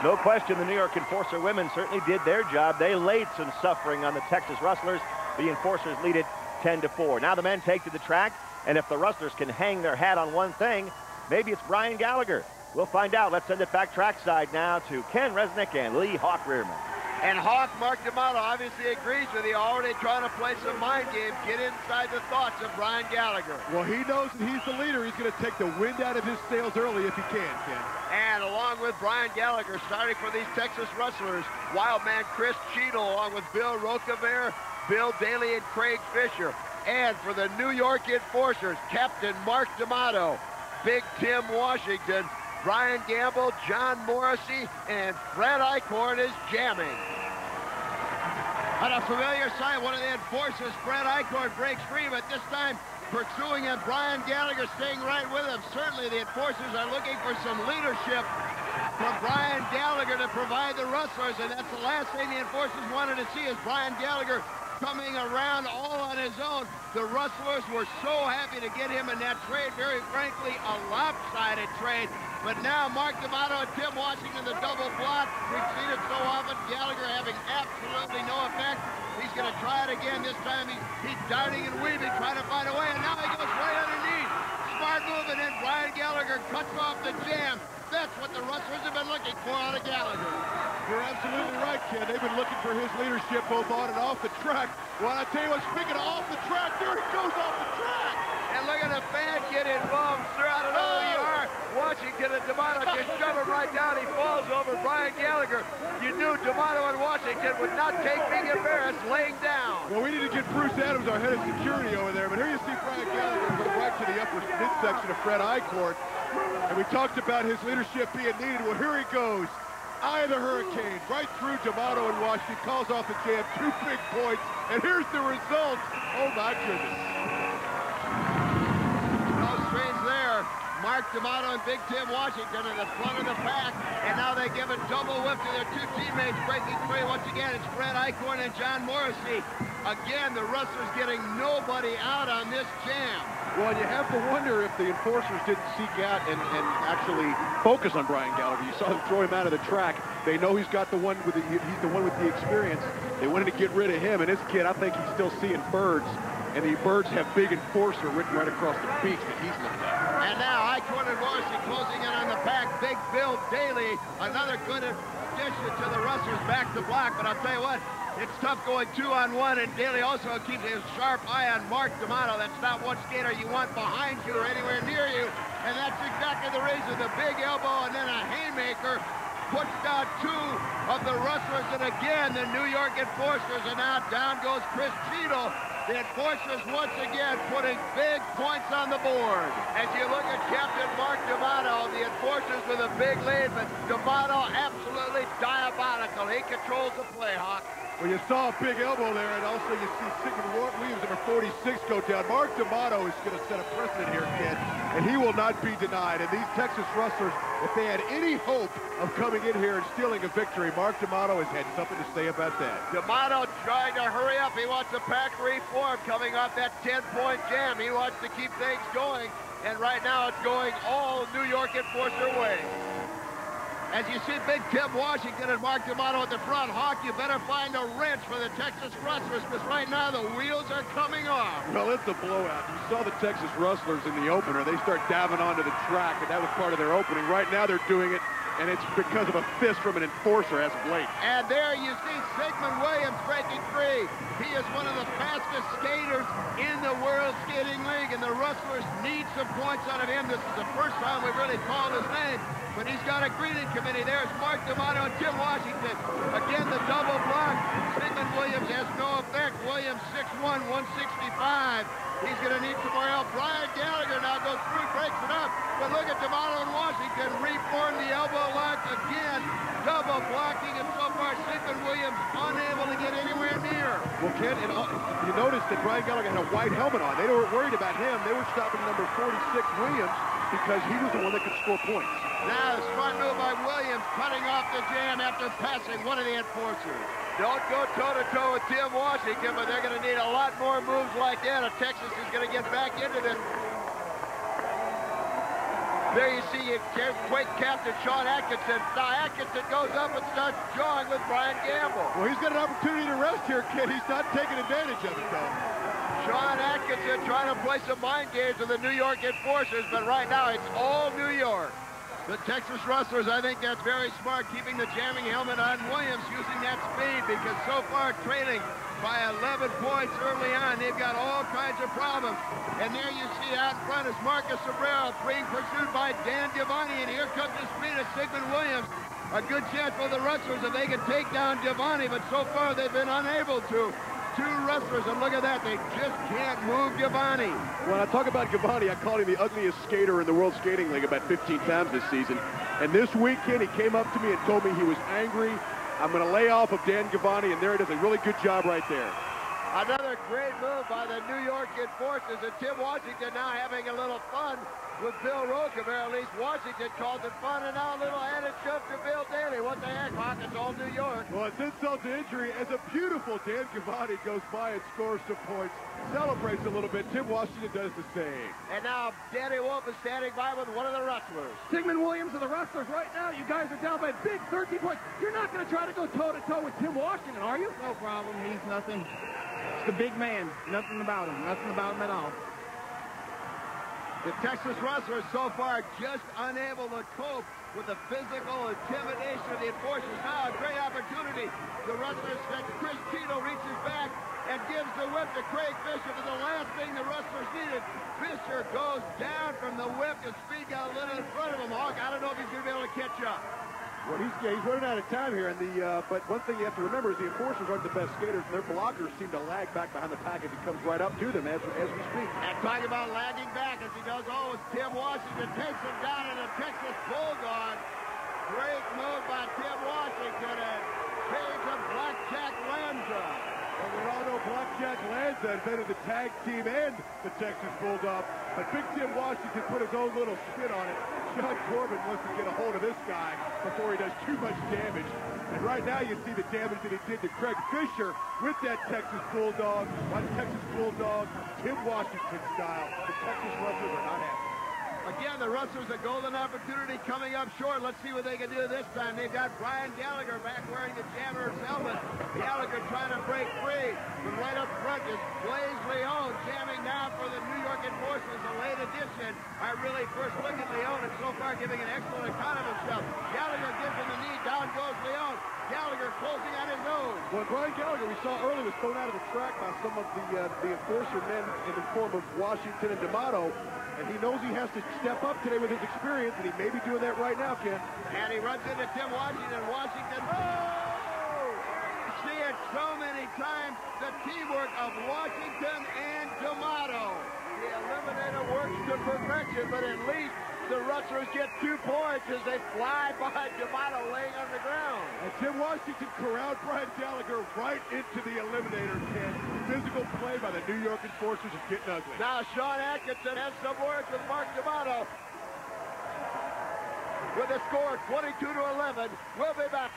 No question, the New York Enforcer women certainly did their job. They laid some suffering on the Texas Rustlers. The Enforcers lead it 10-4. Now the men take to the track, and if the Rustlers can hang their hat on one thing, maybe it's Brian Gallagher. We'll find out. Let's send it back trackside now to Ken Resnick and Lee Hawk Rearman. And Hawk, Mark D'Amato obviously agrees with you, already trying to play some mind games, get inside the thoughts of Brian Gallagher. Well, he knows that he's the leader. He's going to take the wind out of his sails early if he can, Ken. And along with Brian Gallagher, starting for these Texas Rustlers, Wildman Chris Cheadle, along with Bill Roquevert, Bill Daly, and Craig Fisher. And for the New York Enforcers, Captain Mark D'Amato, Big Tim Washington, Brian Gamble, John Morrissey, and Fred Eichhorn is jamming. On a familiar sight, one of the Enforcers, Fred Eichhorn, breaks free, but this time pursuing him, Brian Gallagher staying right with him. Certainly the Enforcers are looking for some leadership from Brian Gallagher to provide the Rustlers, and that's the last thing the Enforcers wanted to see is Brian Gallagher coming around all on his own. The Rustlers were so happy to get him in that trade, very frankly, a lopsided trade. But now Mark D'Amato and Tim Washington, the double block. We've seen it so often. Gallagher having absolutely no effect. He's going to try it again. This time he's darting and weaving, trying to find a way, and now he goes right underneath. Smart move, and then Brian Gallagher cuts off the jam. That's what the Rustlers have been looking for out of Gallagher. You're absolutely right, Ken. They've been looking for his leadership both on and off the track. Well, I tell you what, speaking of off the track, there he goes off the track. And look at the fans get involved. Sir, I don't know who you are. Washington and D'Amato just shove him right down. He falls over Brian Gallagher. You knew D'Amato and Washington would not take being embarrassed laying down. Well, we need to get Bruce Adams, our head of security, over there. But here you see Brian Gallagher go right to the upper midsection of Fred Eichhorn. And we talked about his leadership being needed. Well, here he goes. Eye of the hurricane, right through D'Amato and Washington, calls off the jam, 2 big points, and here's the result. Oh my goodness. No strings there. Mark D'Amato and Big Tim Washington in the front of the pack, and now they give a double whip to their 2 teammates breaking free. Once again, it's Fred Eichhorn and John Morrissey. Again, the Rustlers getting nobody out on this jam. Well, you have to wonder if the Enforcers didn't seek out and actually focus on Brian Gallagher. You saw them throw him out of the track. They know he's got the one with he's the one with the experience. They wanted to get rid of him, and this kid, I think he's still seeing birds, and the birds have Big Enforcer written right across the beaks that he's looking at. And now Eichhorn and Morrissey closing in on the pack. Big Bill Daly, another good addition to the Rustlers back to block, but I'll tell you what, it's tough going 2-on-1, and Daly also keeps a sharp eye on Mark D'Amato. That's not one skater you want behind you or anywhere near you, and that's exactly the reason. The big elbow and then a haymaker puts down 2 of the Rustlers, and again, the New York Enforcers, and now down goes Chris Cheadle. The Enforcers once again putting big points on the board. As you look at Captain Mark D'Amato, the Enforcers with a big lead, but D'Amato absolutely diabolical. He controls the play, Hawk. Well, you saw a big elbow there, and also you see Sigmund Williams, number 46, go down. Mark D'Amato is going to set a precedent here, Ken, and he will not be denied. And these Texas Rustlers, if they had any hope of coming in here and stealing a victory, Mark D'Amato has had something to say about that. D'Amato trying to hurry up. He wants the pack reform coming off that 10-point jam. He wants to keep things going, and right now it's going all New York Enforcer way. As you see Big Tim Washington and Mark D'Amato at the front, Hawk, you better find a wrench for the Texas Rustlers, because right now the wheels are coming off. Well, it's a blowout. You saw the Texas Rustlers in the opener. They start diving onto the track, and that was part of their opening. Right now they're doing it, and it's because of a fist from an enforcer as of late. And there you see Sigmund Williams breaking free. He is one of the fastest skaters in the World Skating League, and the Rustlers need some points out of him. This is the first time we've really called his name, but he's got a greeting committee. There's Mark D'Amato and Tim Washington. Again, the double block. Sigmund Williams has no effect. Williams 6'1", 165. He's going to need some more help. Brian Gallagher now goes through, breaks it up. But look at D'Amato and Washington reform the elbow lock again. Double blocking, and so far Sigmund Williams unable to get anywhere near. Well, Ken, and you noticed that Brian Gallagher had a white helmet on. They weren't worried about him. They were stopping number 46, Williams, because he was the one that could score points. Now the smart move by Williams, cutting off the jam after passing one of the Enforcers. Don't go toe-to-toe with Tim Washington, but they're going to need a lot more moves like that if Texas is going to get back into this. There you see Quake captain Sean Atkinson. Now Atkinson goes up and starts jawing with Brian Gamble. Well, he's got an opportunity to rest here, kid. He's not taking advantage of it, though. Sean Atkinson trying to play some mind games with the New York Enforcers, but right now it's all New York. The Texas Rustlers, I think that's very smart, keeping the jamming helmet on Williams, using that speed, because so far trailing by 11 points early on. They've got all kinds of problems. And there you see out in front is Marcus Sobrero being pursued by Dan Giovanni, and here comes the speed of Sigmund Williams. A good chance for the Rustlers if they can take down Giovanni, but so far they've been unable to. Two Rustlers, and look at that, they just can't move Giovanni. When I talk about Giovanni, I called him the ugliest skater in the World Skating League about 15 times this season. And this weekend, he came up to me and told me he was angry. I'm going to lay off of Dan Giovanni, and there it is, a really good job right there. Another great move by the New York Enforcers, and Tim Washington now having a little fun with Bill Roquevert. At least Washington calls it fun, and now a little added shove to Bill Daly. What the heck, Hawk? It's all New York. Well, it's insult to injury as a beautiful Dan Giovanni goes by and scores some points, celebrates a little bit. Tim Washington does the same. And now Danny Wolf is standing by with one of the Rustlers. Sigmund Williams of the Rustlers right now. You guys are down by a big 13 points. You're not going to try to go toe-to-toe with Tim Washington, are you? No problem. He's nothing. It's the big man. Nothing about him. Nothing about him at all. The Texas Rustlers so far just unable to cope with the physical intimidation of the Enforcers. Now a great opportunity. The Rustlers, Chris Cheeto reaches back and gives the whip to Craig Fisher for the last thing the Rustlers needed. Fisher goes down from the whip. The speed got a little in front of him. Hawk, I don't know if he's going to be able to catch up. Well, he's running out of time here, and but one thing you have to remember is the Enforcers aren't the best skaters, and their blockers seem to lag back behind the pack as he comes right up to them as we speak. And talking about lagging back as he does always, Tim Washington takes him down in a Texas Bulldog. Great move by Tim Washington, and Page of Blackjack Lanza. Well, we all know Blackjack Lanza invented the tag team and the Texas Bulldog, but Big Tim Washington put his own little spin on it. John Corbin wants to get a hold of this guy before he does too much damage. And right now you see the damage that he did to Craig Fisher with that Texas Bulldog. Tim Washington style. The Texas Rustlers are not happy. Again, the Rustlers a golden opportunity coming up short. Let's see what they can do this time. They've got Brian Gallagher back wearing the Jammer's helmet. Gallagher trying to break free. But right up front is Blaze Leone jamming now for the New York Enforcers, a late addition. Our really first look at Leone, and so far giving an excellent account of himself. Gallagher gives him the knee. Down goes Leone. Gallagher closing on his nose. Well, Brian Gallagher, we saw earlier, was thrown out of the track by some of the Enforcer men in the form of Washington and D'Amato. And he knows he has to step up today with his experience, and he may be doing that right now, Ken. And he runs into Tim Washington. Washington, oh! You see it so many times, the teamwork of Washington and D'Amato. The Eliminator works to perfection, but at least the Rustlers get 2 points as they fly by D'Amato laying on the ground. And Tim Washington corralled Brian Gallagher right into the Eliminator, Ken. Physical play by the New York Enforcers is getting ugly. Now Sean Atkinson has some words with Mark D'Amato. With a score 22-11, we'll be back.